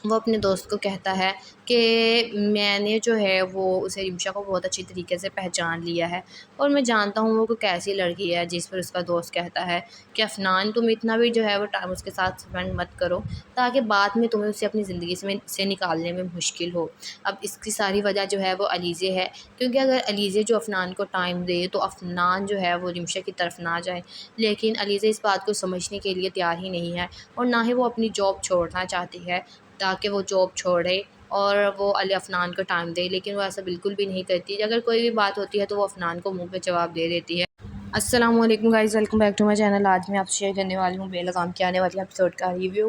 S1: वो अपने दोस्त को कहता है कि मैंने जो है वो उसे रिम्शा को बहुत अच्छी तरीके से पहचान लिया है और मैं जानता हूँ वो कोई कैसी लड़की है। जिस पर उसका दोस्त कहता है कि अफनान, तुम इतना भी जो है वो टाइम उसके साथ स्पेंड मत करो ताकि बाद में तुम्हें उसे अपनी ज़िंदगी से निकालने में मुश्किल हो। अब इसकी सारी वजह जो है वो अलीज़े है, क्योंकि अगर अलीज़े जो अफनान को टाइम दे तो अफनान जो है वो रिम्शा की तरफ ना जाए, लेकिन अलीज़े इस बात को समझने के लिए तैयार ही नहीं है और ना ही वो अपनी जॉब छोड़ना चाहती है ताकि वो जॉब छोड़े और वो अली अफ़नान को टाइम दे, लेकिन वो ऐसा बिल्कुल भी नहीं करती। अगर कोई भी बात होती है तो वो अफ़नान को मुँह पे जवाब दे देती है। अस्सलाम वालेकुम guys, welcome back to my channel. आज मैं आपसे शेयर करने वाली हूँ बेलगाम के आने वाली एपिसोड का रिव्यू।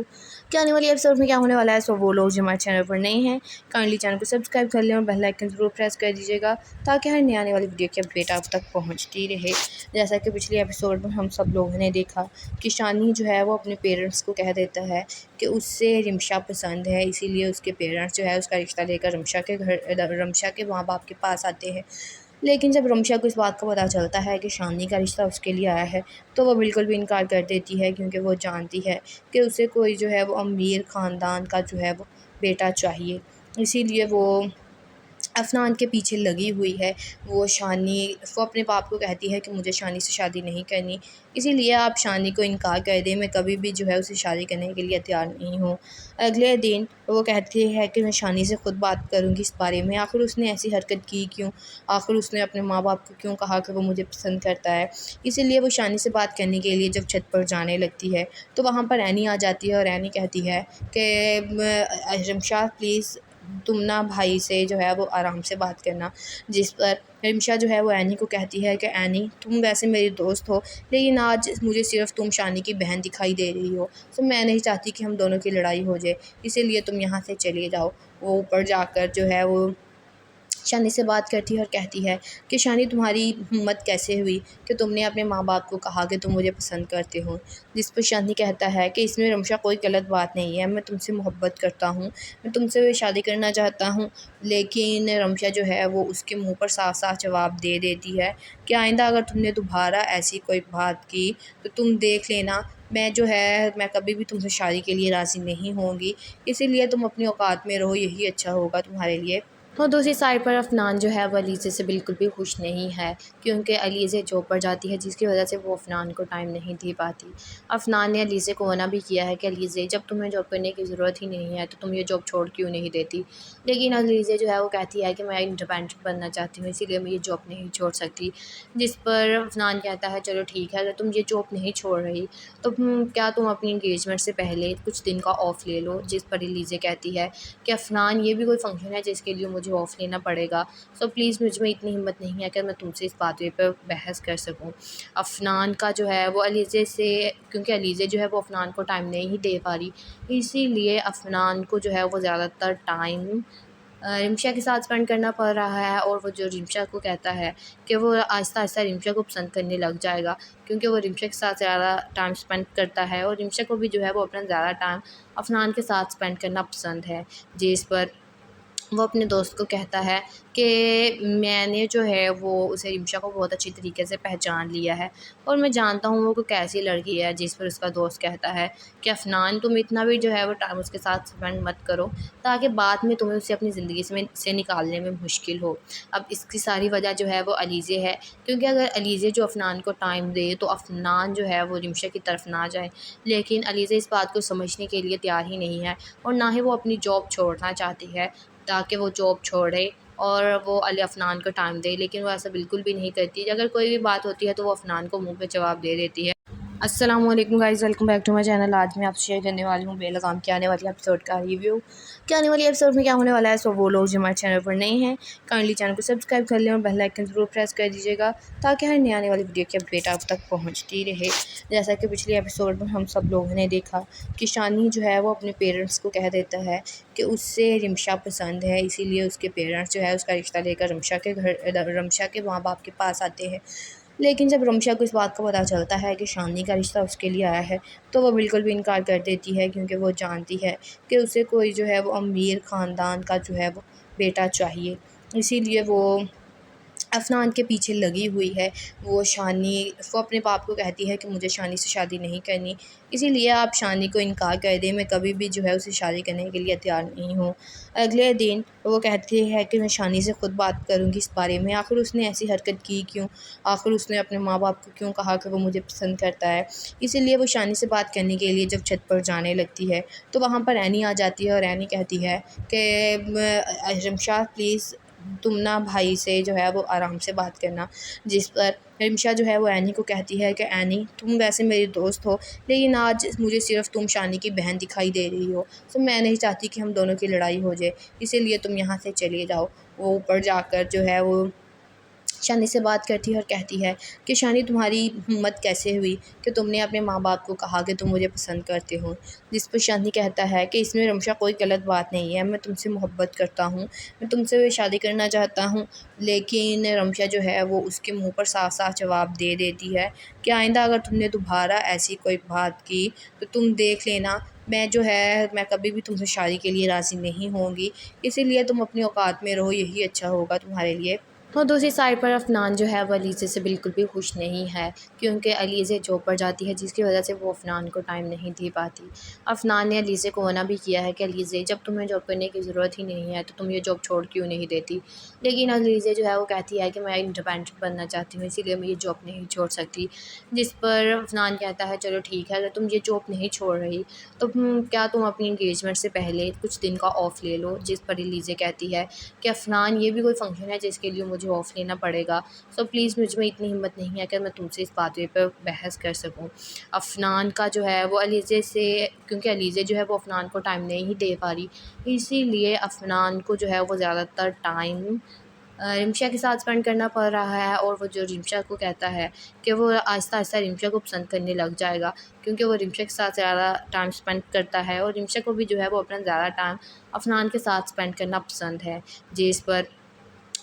S1: क्या आने वाली एपिसोड में क्या होने वाला है, सो वो लोग जो हमारे चैनल पर नए हैं काइंडली चैनल को सब्सक्राइब कर लें और बेल आइकन ज़रूर प्रेस कर दीजिएगा ताकि हर नई आने वाली वीडियो की अपडेट आप तक पहुँचती रहे। जैसा कि पिछले एपिसोड में हम सब लोगों ने देखा कि शानी जो है वो अपने पेरेंट्स को कह देता है कि उससे रिम्शा पसंद है, इसीलिए उसके पेरेंट्स जो है उसका रिश्ता लेकर रमशा के माँ बाप के पास आते हैं। लेकिन जब रमशा को इस बात का पता चलता है कि शानी का रिश्ता उसके लिए आया है तो वो बिल्कुल भी इनकार कर देती है, क्योंकि वो जानती है कि उसे कोई जो है वो अमीर ख़ानदान का जो है वो बेटा चाहिए। इसीलिए वो अफ़नान के पीछे लगी हुई है। वो अपने बाप को कहती है कि मुझे शानी से शादी नहीं करनी, इसीलिए आप शानी को इनकार कर दें, मैं कभी भी जो है उसे शादी करने के लिए तैयार नहीं हूँ। अगले दिन वो कहती है कि मैं शानी से ख़ुद बात करूँगी इस बारे में, आखिर उसने ऐसी हरकत की क्यों, आखिर उसने अपने माँ बाप को क्यों कहा कि वो मुझे पसंद करता है। इसीलिए वो शानी से बात करने के लिए जब छत पर जाने लगती है तो वहाँ पर एनी आ जाती है और एनी कहती है कि रमशा प्लीज़ तुम ना भाई से जो है वो आराम से बात करना। जिस पर रिम्शा जो है वो एनी को कहती है कि एनी, तुम वैसे मेरी दोस्त हो लेकिन आज मुझे सिर्फ तुम शानी की बहन दिखाई दे रही हो, तो मैं नहीं चाहती कि हम दोनों की लड़ाई हो जाए, इसीलिए तुम यहाँ से चले जाओ। वो ऊपर जाकर जो है वो शानी से बात करती है और कहती है कि शानी, तुम्हारी हिम्मत कैसे हुई कि तुमने अपने माँ बाप को कहा कि तुम मुझे पसंद करते हो। जिस पर शानी कहता है कि इसमें रमशा कोई गलत बात नहीं है, मैं तुमसे मोहब्बत करता हूँ, मैं तुमसे शादी करना चाहता हूँ। लेकिन रमशा जो है वो उसके मुंह पर साफ साफ जवाब दे देती है कि आइंदा अगर तुमने दोबारा ऐसी कोई बात की तो तुम देख लेना, मैं कभी भी तुमसे शादी के लिए राज़ी नहीं होंगी, इसीलिए तुम अपनी औकात में रहो, यही अच्छा होगा तुम्हारे लिए। और दूसरी साइड पर अफ़नान जो है वो अलीज़े से बिल्कुल भी खुश नहीं है, क्योंकि अलीज़े जॉब पर जाती है जिसकी वजह से वो अफ़नान को टाइम नहीं दे पाती। अफ़नान ने अलीज़े को मना भी किया है कि अलीज़े, जब तुम्हें जॉब करने की ज़रूरत ही नहीं है तो तुम ये जॉब छोड़ क्यों नहीं देती। लेकिन अलीज़े जो है वो कहती है कि मैं इंडिपेंडेंट बनना चाहती हूँ, इसीलिए मैं ये जॉब नहीं छोड़ सकती। जिस पर अफ़नान कहता है चलो ठीक है, अगर तुम ये जॉब नहीं छोड़ रही तो क्या तुम अपनी इंगेजमेंट से पहले कुछ दिन का ऑफ़ ले लो। जिस पर अलीज़े कहती है कि अफ़नान, ये भी कोई फ़ंक्शन है जिसके लिए मुझे ऑफ़ लेना पड़ेगा, सो प्लीज़ मुझ में इतनी हिम्मत नहीं है कि मैं तुमसे इस बात पे बहस कर सकूं। अफ़नान का जो है वो अलीज़े से, क्योंकि अलीज़े जो है वो अफ़नान को टाइम नहीं दे पा रही, इसीलिए अफ़नान को जो है वो ज़्यादातर टाइम रिम्शा के साथ स्पेंड करना पड़ रहा है। और वो जो रिम्शा को कहता है कि वो आहिस्ता आहिस्ता रिम्शा को पसंद करने लग जाएगा, क्योंकि वो रिम्शा के साथ ज़्यादा टाइम स्पेंड करता है और रिम्शा को भी जो है वो अपना ज़्यादा टाइम अफ़नान के साथ स्पेंड करना पसंद है। जिस पर वो अपने दोस्त को कहता है कि मैंने जो है वो उसे रिम्शा को बहुत अच्छी तरीके से पहचान लिया है और मैं जानता हूँ वो कोई कैसी लड़की है। जिस पर उसका दोस्त कहता है कि अफ़नान, तुम इतना भी जो है वो टाइम उसके साथ स्पेंड मत करो ताकि बाद में तुम्हें उसे अपनी ज़िंदगी से निकालने में मुश्किल हो। अब इसकी सारी वजह जो है वो अलीज़े है, क्योंकि अगर अलीज़े जो अफ़नान को टाइम दे तो अफ़नान जो है वो रिम्शा की तरफ ना जाए, लेकिन अलीज़े इस बात को समझने के लिए तैयार ही नहीं है और ना ही वो अपनी जॉब छोड़ना चाहती है ताकि वो जॉब छोड़े और वो अली अफ़नान को टाइम दे, लेकिन वो ऐसा बिल्कुल भी नहीं करती। अगर कोई भी बात होती है तो वो अफ़नान को मुँह पे जवाब दे देती है। अस्सलाम वालेकुम guys, welcome back to my channel. आज मैं आपसे शेयर करने वाली हूँ बेलगाम के आने वाली एपिसोड का रिव्यू। क्या आने वाली एपिसोड में क्या होने वाला है, सो वो लोग जो हमारे चैनल पर नए हैं काइंडली चैनल को सब्सक्राइब कर लें और बेल आइकन ज़रूर प्रेस कर दीजिएगा ताकि हर नई आने वाली वीडियो की अपडेट आप तक पहुँचती रहे। जैसा कि पिछले एपिसोड में हम सब लोगों ने देखा कि शानी जो है वो अपने पेरेंट्स को कह देता है कि उससे रिम्शा पसंद है, इसीलिए उसके पेरेंट्स जो है उसका रिश्ता लेकर रमशा के माँ बाप के पास आते हैं। लेकिन जब रमशा को इस बात का पता चलता है कि शानी का रिश्ता उसके लिए आया है तो वो बिल्कुल भी इनकार कर देती है, क्योंकि वो जानती है कि उसे कोई जो है वो अमीर ख़ानदान का जो है वो बेटा चाहिए। इसीलिए वो अफनान के पीछे लगी हुई है। वो अपने बाप को कहती है कि मुझे शानी से शादी नहीं करनी, इसीलिए आप शानी को इनकार कर दें, मैं कभी भी जो है उसे शादी करने के लिए तैयार नहीं हूँ। अगले दिन वो कहती है कि मैं शानी से ख़ुद बात करूँगी इस बारे में, आखिर उसने ऐसी हरकत की क्यों, आखिर उसने अपने माँ बाप को क्यों कहा कि वो मुझे पसंद करता है। इसीलिए वो शानी से बात करने के लिए जब छत पर जाने लगती है तो वहाँ पर एनी आ जाती है और एनी कहती है कि रमशा प्लीज़ तुम ना भाई से जो है वो आराम से बात करना। जिस पर रिमशा जो है वो एनी को कहती है कि एनी तुम वैसे मेरी दोस्त हो, लेकिन आज मुझे सिर्फ तुम शानी की बहन दिखाई दे रही हो, तो मैं नहीं चाहती कि हम दोनों की लड़ाई हो जाए, इसीलिए तुम यहाँ से चले जाओ। वो ऊपर जाकर जो है वो शानी से बात करती है और कहती है कि शानी तुम्हारी हिम्मत कैसे हुई कि तुमने अपने माँ बाप को कहा कि तुम मुझे पसंद करते हो। जिस पर शानी कहता है कि इसमें रमशा कोई गलत बात नहीं है, मैं तुमसे मोहब्बत करता हूँ, मैं तुमसे शादी करना चाहता हूँ। लेकिन रमशा जो है वो उसके मुँह पर साफ साफ जवाब दे देती है कि आइंदा अगर तुमने दोबारा ऐसी कोई बात की तो तुम देख लेना, मैं कभी भी तुमसे शादी के लिए राज़ी नहीं होंगी, इसीलिए तुम अपनी औकात में रहो, यही अच्छा होगा तुम्हारे लिए। और दूसरी साइड पर अफनान जो है वो अलीज़े से बिल्कुल भी खुश नहीं है, क्योंकि अलीज़े जॉब पर जाती है जिसकी वजह से वो अफनान को टाइम नहीं दे पाती। अफनान ने अलीज़े को मना भी किया है कि अलीज़े जब तुम्हें जॉब करने की ज़रूरत ही नहीं है तो तुम ये जॉब छोड़ क्यों नहीं देती, लेकिन अलीज़े जो है वो कहती है कि मैं इंडिपेंडेंट बनना चाहती हूँ, इसीलिए मैं ये जॉब नहीं छोड़ सकती। जिस पर अफनान कहता है चलो ठीक है, अगर तुम ये जॉब नहीं छोड़ रही तो क्या तुम अपनी इंगेजमेंट से पहले कुछ दिन का ऑफ़ ले लो। जिस पर अलीज़े कहती है कि अफनान ये भी कोई फ़ंक्शन है जिसके लिए मुझे ऑफ़ लेना पड़ेगा, सो प्लीज़ मुझ में इतनी हिम्मत नहीं है कि मैं तुमसे इस बात पे बहस कर सकूं। अफनान का जो है वो अलीज़े से, क्योंकि अलीज़े जो है वो अफनान को टाइम नहीं दे पा रही, इसीलिए अफनान को जो है वो ज़्यादातर टाइम रिमशा के साथ स्पेंड करना पड़ रहा है। और वो जो रिमशा को कहता है कि वो आहिस्ता आहिस्ता रिमशा को पसंद करने लग जाएगा, क्योंकि वो रिमशा के साथ ज़्यादा टाइम स्पेंड करता है और रिमशा को भी जो है वो अपना ज़्यादा टाइम अफनान के साथ स्पेंड करना पसंद है। जिस पर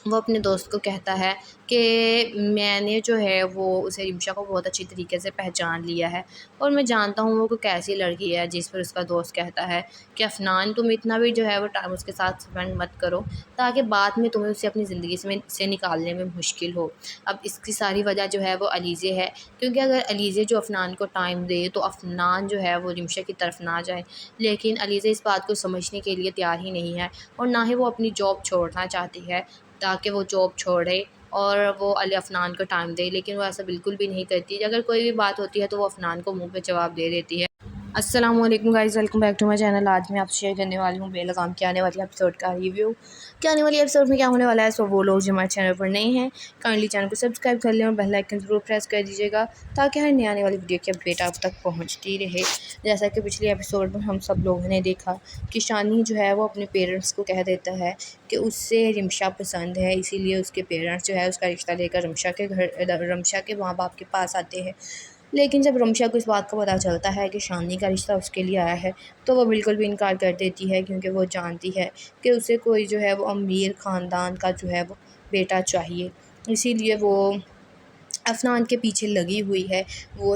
S1: वो अपने दोस्त को कहता है कि मैंने जो है वो उसे रिमशा को बहुत अच्छी तरीके से पहचान लिया है और मैं जानता हूँ वो कैसी लड़की है। जिस पर उसका दोस्त कहता है कि अफनान तुम इतना भी जो है वो टाइम उसके साथ स्पेंड मत करो, ताकि बाद में तुम्हें उसे अपनी ज़िंदगी से निकालने में मुश्किल हो। अब इसकी सारी वजह जो है वो अलीज़े है, क्योंकि अगर अलीज़े जो अफनान को टाइम दे तो अफनान जो है वो रिमशा की तरफ ना जाए, लेकिन अलीज़े इस बात को समझने के लिए तैयार ही नहीं है और ना ही वो अपनी जॉब छोड़ना चाहती है ताकि वो जॉब छोड़े और वो अफनान को टाइम दे, लेकिन वो ऐसा बिल्कुल भी नहीं करती। अगर कोई भी बात होती है तो वो अफनान को मुंह पे जवाब दे देती है। अस्सलाम वालेकुम guys, welcome back to my channel. आज मैं आपसे शेयर करने वाली हूँ बेलगाम के आने वाली एपिसोड का रिव्यू। क्या आने वाली एपिसोड में क्या होने वाला है, सो वो लोग जो हमारे चैनल पर नए हैं काइंडली चैनल को सब्सक्राइब कर लें और बेल आइकन ज़रूर प्रेस कर दीजिएगा, ताकि हर नई आने वाली वीडियो की अपडेट आप तक पहुँचती रहे। जैसा कि पिछले एपिसोड में हम सब लोगों ने देखा कि शानी जो है वो अपने पेरेंट्स को कह देता है कि उससे रिमशा पसंद है, इसीलिए उसके पेरेंट्स जो है उसका रिश्ता लेकर रमशा के माँ बाप के पास आते हैं। लेकिन जब रमशा को इस बात का पता चलता है कि शानी का रिश्ता उसके लिए आया है तो वो बिल्कुल भी इनकार कर देती है, क्योंकि वो जानती है कि उसे कोई जो है वो अमीर ख़ानदान का जो है वो बेटा चाहिए। इसीलिए वो अफनान के पीछे लगी हुई है। वो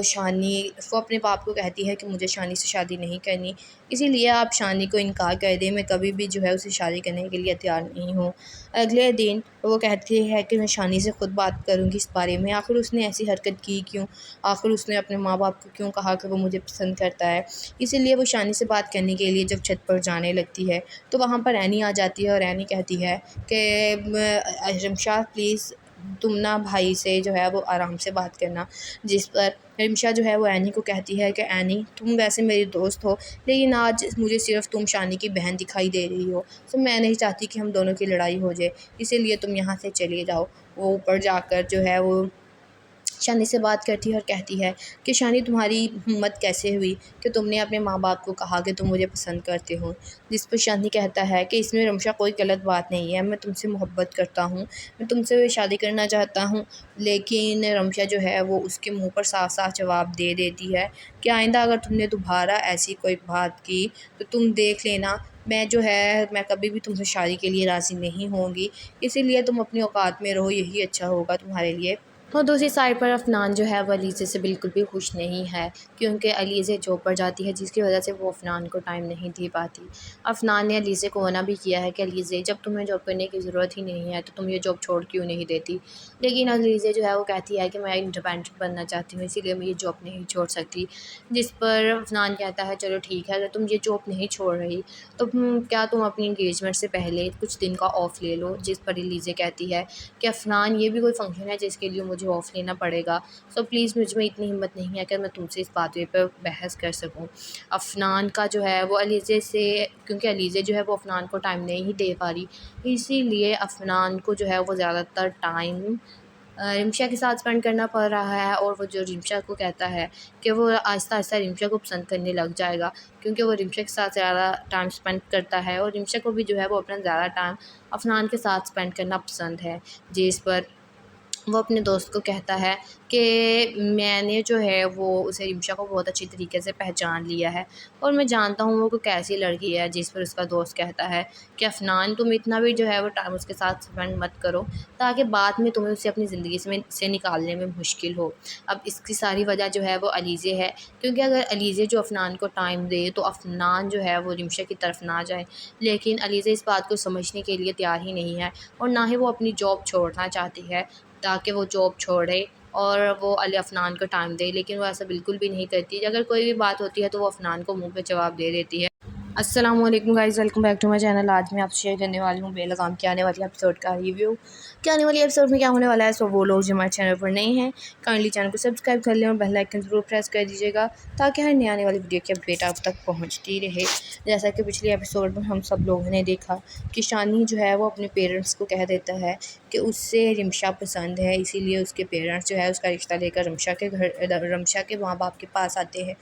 S1: अपने बाप को कहती है कि मुझे शानी से शादी नहीं करनी, इसीलिए आप शानी को इनकार कर दें, मैं कभी भी जो है उसे शादी करने के लिए तैयार नहीं हूँ। अगले दिन वो कहती है कि मैं शानी से ख़ुद बात करूँगी इस बारे में, आखिर उसने ऐसी हरकत की क्यों, आखिर उसने अपने माँ बाप को क्यों कहा कि वो मुझे पसंद करता है। इसीलिए वो शानी से बात करने के लिए जब छत पर जाने लगती है तो वहाँ पर एनी आ जाती है और एनी कहती है कि रमशा प्लीज़ तुम ना भाई से जो है वो आराम से बात करना। जिस पर रिमशा जो है वो एनी को कहती है कि एनी तुम वैसे मेरी दोस्त हो, लेकिन आज मुझे सिर्फ तुम शानी की बहन दिखाई दे रही हो, तो मैं नहीं चाहती कि हम दोनों की लड़ाई हो जाए, इसीलिए तुम यहाँ से चले जाओ। वो ऊपर जाकर जो है वो शानी से बात करती है और कहती है कि शानी तुम्हारी हिम्मत कैसे हुई कि तुमने अपने माँ बाप को कहा कि तुम मुझे पसंद करते हो। जिस पर शानी कहता है कि इसमें रमशा कोई गलत बात नहीं है, मैं तुमसे मोहब्बत करता हूँ, मैं तुमसे शादी करना चाहता हूँ। लेकिन रमशा जो है वो उसके मुँह पर साफ साफ जवाब दे देती है कि आइंदा अगर तुमने दोबारा ऐसी कोई बात की तो तुम देख लेना, मैं कभी भी तुमसे शादी के लिए राज़ी नहीं होंगी, इसीलिए तुम अपनी औकात में रहो, यही अच्छा होगा तुम्हारे लिए। और दूसरी साइड पर अफनान जो है वो अलीज़े से बिल्कुल भी खुश नहीं है, क्योंकि अलीज़े जॉब पर जाती है जिसकी वजह से वो अफनान को टाइम नहीं दे पाती। अफनान ने अलीज़े को मना भी किया है कि अलीज़े, जब तुम्हें जॉब करने की ज़रूरत ही नहीं है तो तुम ये जॉब छोड़ क्यों नहीं देती। लेकिन अलीज़े जो है वो कहती है कि मैं इंडिपेंडेंट बनना चाहती हूँ, इसीलिए मैं ये जॉब नहीं छोड़ सकती। जिस पर अफनान कहता है चलो ठीक है, अगर तुम ये जॉब नहीं छोड़ रही तो क्या तुम अपनी इंगेजमेंट से पहले कुछ दिन का ऑफ़ ले लो। जिस पर अलीज़े कहती है कि अफ़नान, ये भी कोई फ़ंक्शन है जिसके लिए मुझे ऑफ़ लेना पड़ेगा, सो प्लीज़ मुझ में इतनी हिम्मत नहीं है कि मैं तुमसे इस बात पे बहस कर सकूँ। अफ़नान का जो है वो अलीज़े से, क्योंकि अलीज़े जो है वो अफ़नान को टाइम नहीं दे पा रही, इसीलिए अफ़नान को जो है वो ज़्यादातर टाइम रिम्शा के साथ स्पेंड करना पड़ रहा है। और वो जो रिम्शा को कहता है कि वो आहिस्ता-आहिस्ता रिम्शा को पसंद करने लग जाएगा, क्योंकि वो रिम्शा के साथ ज़्यादा टाइम स्पेंड करता है और रिम्शा को भी जो है वो अपना ज़्यादा टाइम अफ़नान के साथ स्पेंड करना पसंद है। जिस पर वो अपने दोस्त को कहता है कि मैंने जो है वो उसे रिम्शा को बहुत अच्छी तरीके से पहचान लिया है और मैं जानता हूँ वो कोई कैसी लड़की है। जिस पर उसका दोस्त कहता है कि अफ़नान, तुम इतना भी जो है वो टाइम उसके साथ स्पेंड मत करो, ताकि बाद में तुम्हें उसे अपनी ज़िंदगी से निकालने में मुश्किल हो। अब इसकी सारी वजह जो है वो अलीज़े है, क्योंकि अगर अलीज़े जो अफ़नान को टाइम दे तो अफ़नान जो है वो रिम्शा की तरफ ना जाए, लेकिन अलीज़े इस बात को समझने के लिए तैयार ही नहीं है और ना ही वो अपनी जॉब छोड़ना चाहती है ताकि वो जॉब छोड़े और वो अफ़नान को टाइम दे। लेकिन वो ऐसा बिल्कुल भी नहीं करती। अगर कोई भी बात होती है तो वो अफ़नान को मुँह पे जवाब दे देती है। अस्सलाम वालेकुम guys, welcome back to my channel. आज मैं आपसे शेयर करने वाली हूँ बेलगाम के आने वाली एपिसोड का रिव्यू। क्या आने वाली एपिसोड में क्या होने वाला है, सो वो लोग जो हमारे चैनल पर नए हैं काइंडली चैनल को सब्सक्राइब कर लें और बेल आइकन ज़रूर प्रेस कर दीजिएगा, ताकि हर नई आने वाली वीडियो की अपडेट आप तक पहुँचती रहे। जैसा कि पिछले एपिसोड में हम सब लोगों ने देखा कि शानी जो है वो अपने पेरेंट्स को कह देता है कि उससे रिम्शा पसंद है, इसीलिए उसके पेरेंट्स जो है उसका रिश्ता लेकर रमशा के माँ बाप के पास आते हैं।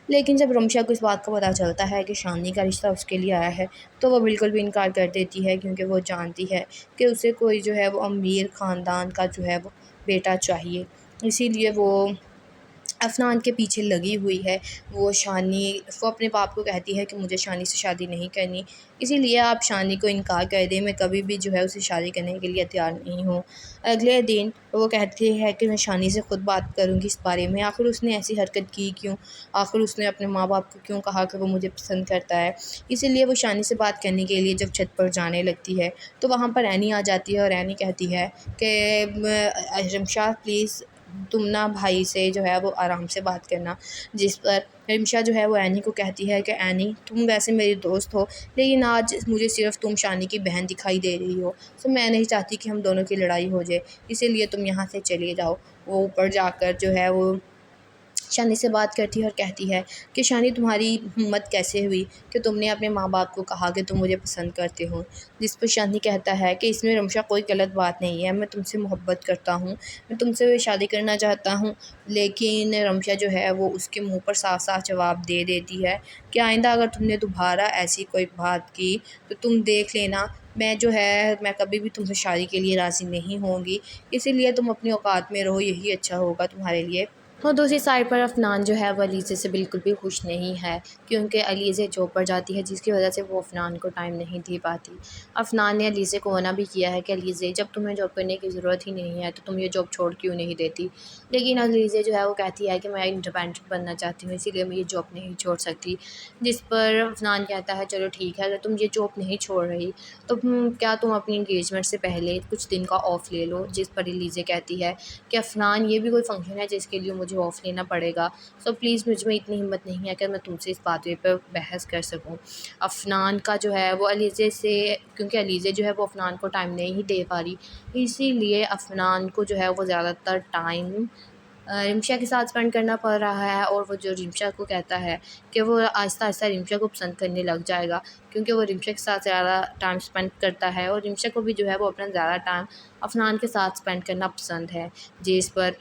S1: लेकिन जब रमशा को इस बात का पता चलता है कि शानी का रिश्ता उसके लिए आया है, तो वो बिल्कुल भी इनकार कर देती है, क्योंकि वो जानती है कि उसे कोई जो है वो अमीर ख़ानदान का जो है वो बेटा चाहिए। इसीलिए वो अफ़नान के पीछे लगी हुई है। वो अपने बाप को कहती है कि मुझे शानी से शादी नहीं करनी, इसीलिए आप शानी को इनकार कर दें, मैं कभी भी जो है उसे शादी करने के लिए तैयार नहीं हूँ। अगले दिन वो कहती है कि मैं शानी से ख़ुद बात करूँगी इस बारे में, आखिर उसने ऐसी हरकत की क्यों? आखिर उसने अपने माँ बाप को क्यों कहा कि वो मुझे पसंद करता है? इसीलिए वो शानी से बात करने के लिए जब छत पर जाने लगती है, तो वहाँ पर एनी आ जाती है और एनी कहती है कि रिम्शा प्लीज़ तुम ना भाई से जो है वो आराम से बात करना। जिस पर रिम्शा जो है वो एनी को कहती है कि एनी, तुम वैसे मेरी दोस्त हो, लेकिन आज मुझे सिर्फ़ तुम शानी की बहन दिखाई दे रही हो, तो मैं नहीं चाहती कि हम दोनों की लड़ाई हो जाए, इसीलिए तुम यहाँ से चले जाओ। वो ऊपर जाकर जो है वो शानी से बात करती है और कहती है कि शानी, तुम्हारी हिम्मत कैसे हुई कि तुमने अपने माँ बाप को कहा कि तुम मुझे पसंद करते हो। जिस पर शानी कहता है कि इसमें रमशा कोई गलत बात नहीं है, मैं तुमसे मोहब्बत करता हूँ, मैं तुमसे शादी करना चाहता हूँ। लेकिन रमशा जो है वो उसके मुंह पर साफ साफ जवाब दे देती है कि आइंदा अगर तुमने दोबारा ऐसी कोई बात की तो तुम देख लेना, मैं कभी भी तुमसे शादी के लिए राज़ी नहीं होंगी, इसीलिए तुम अपनी औकात में रहो, यही अच्छा होगा तुम्हारे लिए। और दूसरी साइड पर अफ़नान जो है वो अलीज़े से बिल्कुल भी खुश नहीं है, क्योंकि अलीज़े जॉब पर जाती है जिसकी वजह से वो अफ़नान को टाइम नहीं दे पाती। अफ़नान ने अलीज़े को मना भी किया है कि अलीज़े, जब तुम्हें जॉब करने की ज़रूरत ही नहीं है तो तुम ये जॉब छोड़ क्यों नहीं देती। लेकिन अलीज़े जो है वो कहती है कि मैं इंडिपेंडेंट बनना चाहती हूँ, इसीलिए मैं ये जॉब नहीं छोड़ सकती। जिस पर अफ़नान कहता है चलो ठीक है, अगर तुम ये जॉब नहीं छोड़ रही तो क्या तुम अपनी इंगेजमेंट से पहले कुछ दिन का ऑफ़ ले लो। जिस पर अलीज़े कहती है कि अफ़नान, ये भी कोई फ़ंक्शन है जिसके लिए मुझे ऑफ़ लेना पड़ेगा, सो प्लीज़ मुझ में इतनी हिम्मत नहीं है कि मैं तुमसे इस बात पे बहस कर सकूँ। अफ़नान का जो है वो अलीज़े से, क्योंकि अलीज़े जो है वो अफ़नान को टाइम नहीं दे पा रही, इसीलिए अफ़नान को जो है वो ज़्यादातर टाइम रिम्शा के साथ स्पेंड करना पड़ रहा है। और वो जो रिम्शा को कहता है कि वो आहिस्ता-आहिस्ता रिम्शा को पसंद करने लग जाएगा, क्योंकि वो रिम्शा के साथ ज़्यादा टाइम स्पेंड करता है और रिम्शा को भी जो है वो अपना ज़्यादा टाइम अफ़नान के साथ स्पेंड करना पसंद है। जिस पर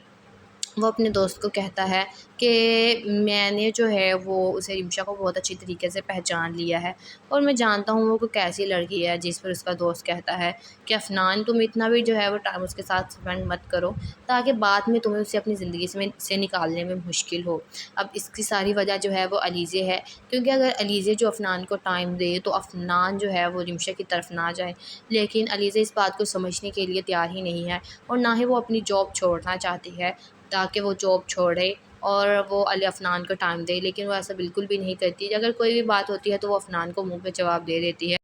S1: वो अपने दोस्त को कहता है कि मैंने जो है वो उसे रिमशा को बहुत अच्छी तरीके से पहचान लिया है और मैं जानता हूँ वो कोई कैसी लड़की है। जिस पर उसका दोस्त कहता है कि अफ़नान, तुम इतना भी जो है वो टाइम उसके साथ स्पेंड मत करो ताकि बाद में तुम्हें उसे अपनी ज़िंदगी से निकालने में मुश्किल हो। अब इसकी सारी वजह जो है वो अलीज़े है, क्योंकि अगर अलीज़े जो अफ़नान को टाइम दे तो अफ़नान जो है वो रिमशा की तरफ ना जाए, लेकिन अलीज़े इस बात को समझने के लिए तैयार ही नहीं है और ना ही वो अपनी जॉब छोड़ना चाहती है ताकि वो जॉब छोड़े और वो अफ़नान को टाइम दे। लेकिन वो ऐसा बिल्कुल भी नहीं करती। अगर कोई भी बात होती है तो वो अफ़नान को मुँह पे जवाब दे देती है।